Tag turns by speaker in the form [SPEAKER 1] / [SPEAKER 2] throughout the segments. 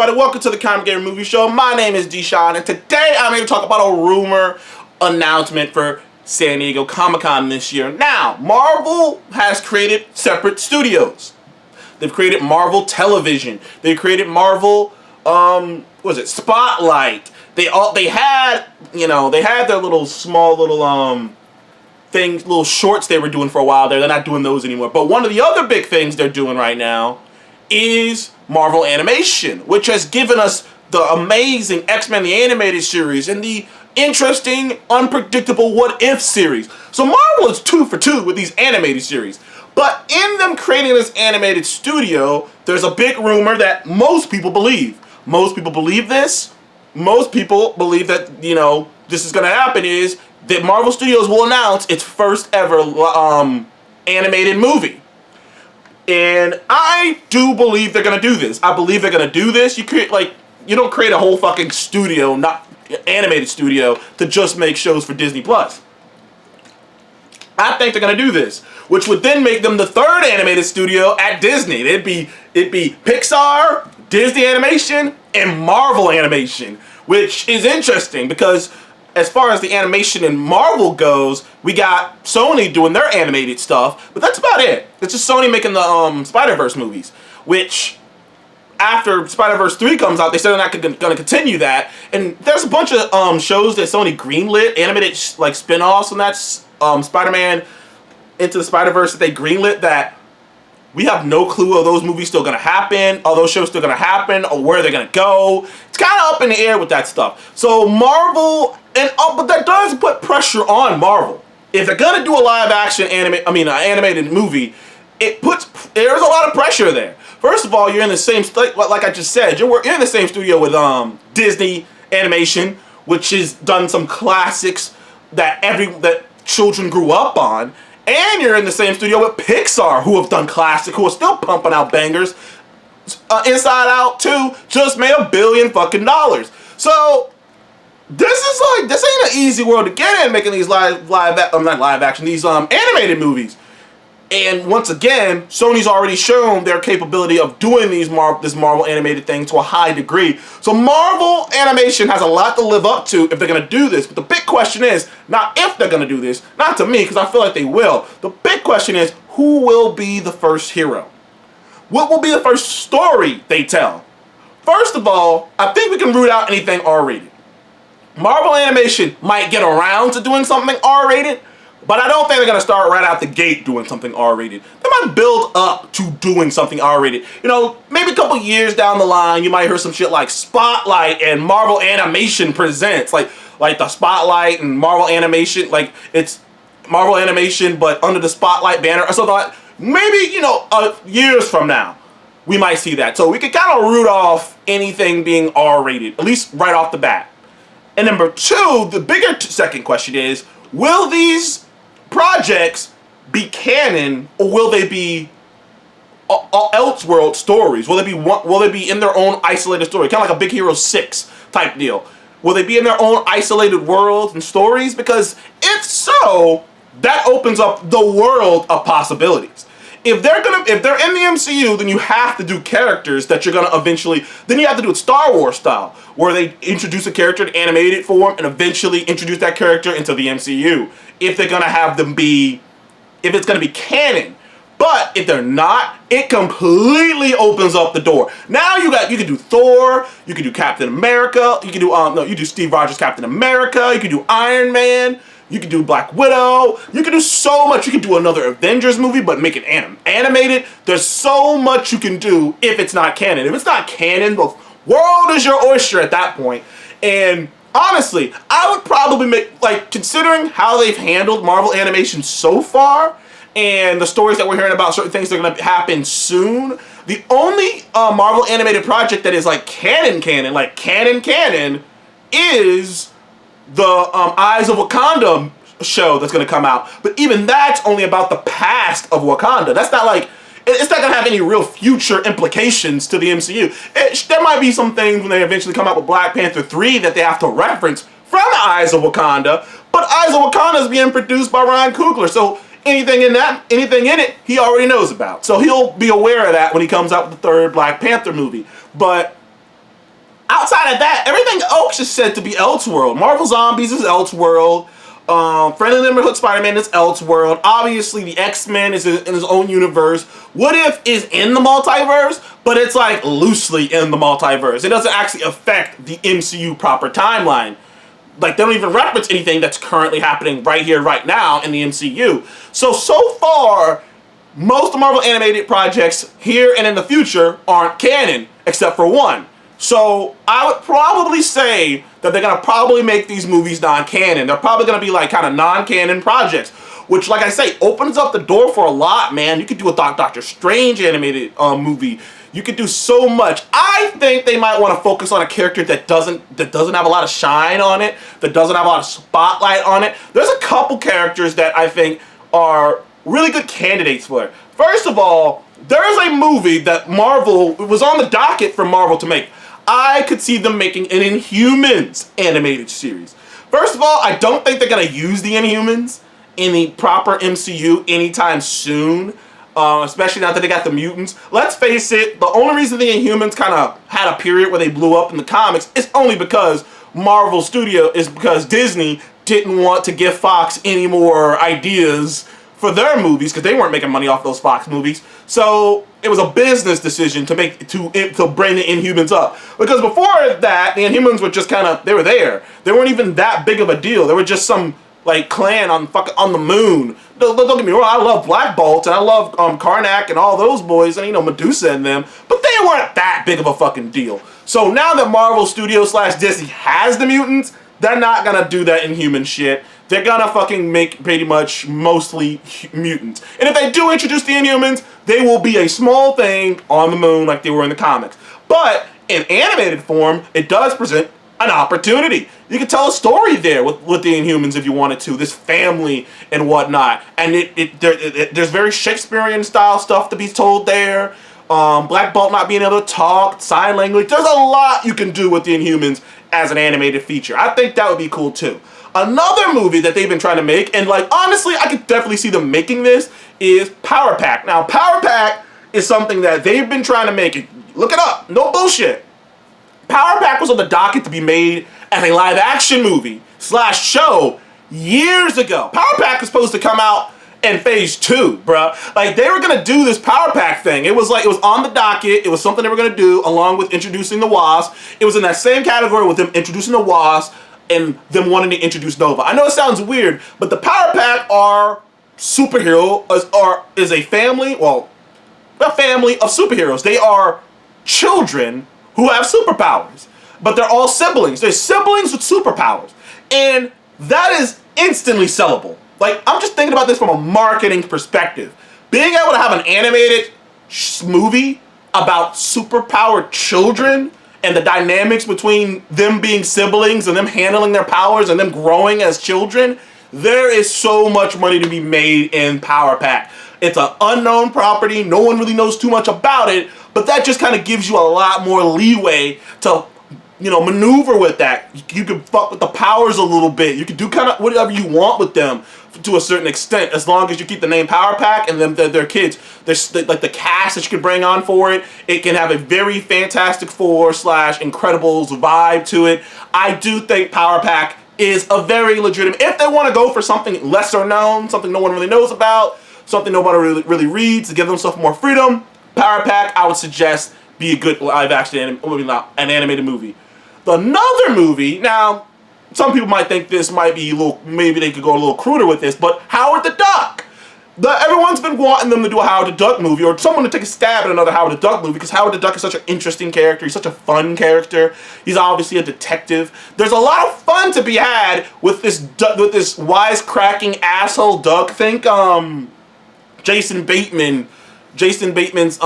[SPEAKER 1] everybody? Welcome to the Comic Gamer Movie Show. My name is Deshaun, and today I'm here to talk about a rumor announcement for San Diego Comic-Con this year. Now, Marvel has created separate studios. They've created Marvel Television. They created Marvel, Spotlight. They had their little small things, little shorts they were doing for a while there. They're not doing those anymore. But one of the other big things they're doing right now is Marvel Animation, which has given us the amazing X-Men the Animated Series and the interesting, unpredictable What If series. So Marvel is 2 for 2 with these animated series. But in them creating this animated studio, there's a big rumor that most people believe. Most people believe this. Most people believe that, this is going to happen is that Marvel Studios will announce its first ever animated movie. And I do believe they're gonna do this. I believe they're gonna do this. You don't create a whole fucking studio, not animated studio, to just make shows for Disney Plus. I think they're gonna do this, which would then make them the third animated studio at Disney. It'd be Pixar, Disney Animation, and Marvel Animation, which is interesting because as far as the animation in Marvel goes, we got Sony doing their animated stuff, but that's about it. It's just Sony making the Spider-Verse movies, which after Spider-Verse 3 comes out, they said they're not going to continue that. And there's a bunch of shows that Sony greenlit, animated spin-offs, and that's Spider-Man Into the Spider-Verse that they greenlit that we have no clue are those movies still going to happen, are those shows still going to happen, or where they're going to go. It's kind of up in the air with that stuff. So Marvel, but that does put pressure on Marvel. If they're going to do a live-action animated movie, there's a lot of pressure there. First of all, you're in the same, like I just said, you're in the same studio with Disney Animation, which has done some classics that children grew up on. And you're in the same studio with Pixar, who have done classic, who are still pumping out bangers. Inside Out 2 just made $1 billion fucking dollars. So this ain't an easy world to get in, making these these animated movies. And once again, Sony's already shown their capability of doing this Marvel animated thing to a high degree. So Marvel Animation has a lot to live up to if they're going to do this. But the big question is, not if they're going to do this, not to me, because I feel like they will. The big question is, who will be the first hero? What will be the first story they tell? First of all, I think we can root out anything R-rated. Marvel Animation might get around to doing something R-rated, but I don't think they're going to start right out the gate doing something R-rated. They might build up to doing something R-rated. Maybe a couple years down the line, you might hear some shit like Spotlight and Marvel Animation Presents. Like the Spotlight and Marvel Animation, like it's Marvel Animation, but under the Spotlight banner or something like that. Maybe, years from now, we might see that. So we could kind of root off anything being R-rated, at least right off the bat. And number two, the bigger second question is, will these projects be canon, or will they be Elseworld stories? Will they be in their own isolated story, kind of like a Big Hero 6 type deal? Will they be in their own isolated worlds and stories? Because if so, that opens up the world of possibilities. If they're in the MCU, then you have to do characters that you're gonna eventually. Then you have to do it Star Wars style, where they introduce a character in animated form and eventually introduce that character into the MCU. If they're gonna have them be, if it's gonna be canon. But if they're not, it completely opens up the door. Now you can do Thor, you can do Captain America, you can do you do Steve Rogers Captain America, you can do Iron Man. You can do Black Widow. You can do so much. You can do another Avengers movie, but make it animated. There's so much you can do if it's not canon. If it's not canon, the world is your oyster at that point. And honestly, I would probably considering how they've handled Marvel Animation so far, and the stories that we're hearing about certain things that are going to happen soon, the only Marvel animated project that is canon, is the Eyes of Wakanda show that's going to come out. But even that's only about the past of Wakanda. That's not it's not going to have any real future implications to the MCU. There might be some things when they eventually come out with Black Panther 3 that they have to reference from the Eyes of Wakanda. But Eyes of Wakanda is being produced by Ryan Coogler. So anything in it, he already knows about. So he'll be aware of that when he comes out with the third Black Panther movie. But outside of that, everything else is said to be Elseworld. Marvel Zombies is Elseworld. Friendly Neighborhood Spider-Man is Elseworld. Obviously, the X-Men is in his own universe. What If is in the multiverse, but it's like loosely in the multiverse. It doesn't actually affect the MCU proper timeline. Like, they don't even reference anything that's currently happening right here, right now in the MCU. So far, most of Marvel animated projects here and in the future aren't canon, except for one. So I would probably say that they're gonna probably make these movies non-canon. They're probably gonna be like kind of non-canon projects, which, like I say, opens up the door for a lot, man. You could do a Doctor Strange animated movie. You could do so much. I think they might want to focus on a character that doesn't have a lot of shine on it, that doesn't have a lot of spotlight on it. There's a couple characters that I think are really good candidates for it. First of all, there is a movie that it was on the docket for Marvel to make. I could see them making an Inhumans animated series. First of all, I don't think they're going to use the Inhumans in the proper MCU anytime soon. Especially now that they got the mutants. Let's face it, the only reason the Inhumans kind of had a period where they blew up in the comics is only because because Disney didn't want to give Fox any more ideas for their movies, because they weren't making money off those Fox movies. So it was a business decision to bring the Inhumans up. Because before that, the Inhumans were just they were there. They weren't even that big of a deal. They were just some like clan on the moon. Don't get me wrong, I love Black Bolt and I love Karnak and all those boys and Medusa and them, but they weren't that big of a fucking deal. So now that Marvel Studios / Disney has the mutants, they're not gonna do that Inhuman shit. They're gonna fucking make pretty much mostly mutants. And if they do introduce the Inhumans, they will be a small thing on the moon like they were in the comics. But in animated form, it does present an opportunity. You could tell a story there with the Inhumans if you wanted to, this family and whatnot. And there's very Shakespearean style stuff to be told there. Black Bolt not being able to talk, sign language. There's a lot you can do with the Inhumans as an animated feature. I think that would be cool too. Another movie that they've been trying to make, and like honestly, I could definitely see them making this, is Power Pack. Now, Power Pack is something that they've been trying to make. Look it up. No bullshit. Power Pack was on the docket to be made as a live-action movie / show years ago. Power Pack was supposed to come out in phase 2, bruh. Like, they were gonna do this Power Pack thing. It was on the docket. It was something they were gonna do along with introducing the Wasp. It was in that same category with them introducing the Wasp and them wanting to introduce Nova. I know it sounds weird, but the Power Pack are is a family, a family of superheroes. They are children who have superpowers, but they're all siblings. They're siblings with superpowers, and that is instantly sellable. Like, I'm just thinking about this from a marketing perspective. Being able to have an animated movie about superpowered children and the dynamics between them being siblings and them handling their powers and them growing as children, there is so much money to be made in Power Pack. It's an unknown property. No one really knows too much about it, but that just kind of gives you a lot more leeway to, maneuver with that. You can fuck with the powers a little bit. You can do kind of whatever you want with them to a certain extent, as long as you keep the name Power Pack and their kids. There's like the cast that you can bring on for it. It can have a very Fantastic Four / Incredibles vibe to it. I do think Power Pack is a very legitimate, if they want to go for something lesser known, something no one really knows about, something nobody really reads, to give themselves more freedom, Power Pack, I would suggest, be a good live-action an animated movie. Another movie, now, some people might think this might be maybe they could go a little cruder with this, but Howard the Duck. Everyone's been wanting them to do a Howard the Duck movie, or someone to take a stab at another Howard the Duck movie, because Howard the Duck is such an interesting character. He's such a fun character. He's obviously a detective. There's a lot of fun to be had with this wisecracking asshole duck. Think Jason Bateman's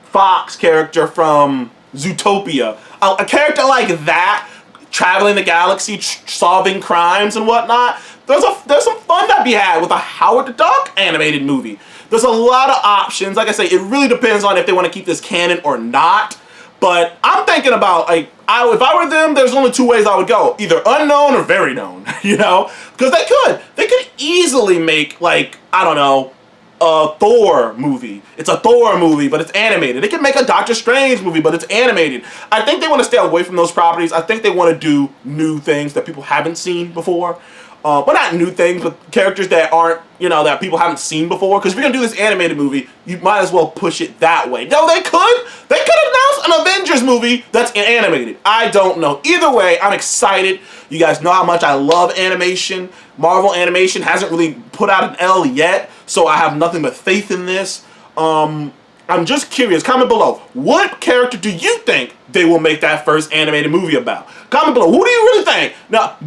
[SPEAKER 1] Fox character from Zootopia. A character like that, traveling the galaxy, solving crimes and whatnot. There's some fun to be had with a Howard the Duck animated movie. There's a lot of options. Like I say, it really depends on if they want to keep this canon or not. But I'm thinking about, if I were them, there's only 2 ways I would go. Either unknown or very known, Because they could easily make, a Thor movie. It's a Thor movie, but it's animated. They can make a Doctor Strange movie, but it's animated. I think they want to stay away from those properties. I think they want to do new things that people haven't seen before. Well, not new things, but characters that aren't, that people haven't seen before. Because if you're going to do this animated movie, you might as well push it that way. No, they could. They could announce an Avengers movie that's animated. I don't know. Either way, I'm excited. You guys know how much I love animation. Marvel Animation hasn't really put out an L yet, so I have nothing but faith in this. I'm just curious. Comment below. What character do you think they will make that first animated movie about? Comment below. Who do you really think? Now,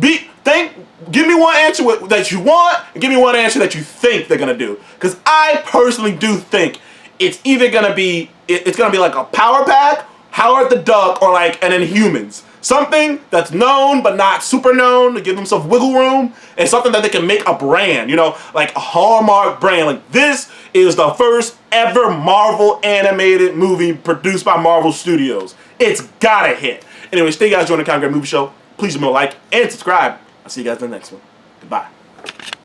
[SPEAKER 1] give me one answer that you want, and give me one answer that you think they're gonna do. Because I personally do think it's either gonna be like a Power Pack, Howard the Duck, or like an Inhumans. Something that's known but not super known to give themselves wiggle room, and something that they can make a brand, like a Hallmark brand. Like, this is the first ever Marvel animated movie produced by Marvel Studios. It's gotta hit. Anyway, stay guys, join the Kind of Great Movie Show. Please remember to like and subscribe. I'll see you guys in the next one. Goodbye.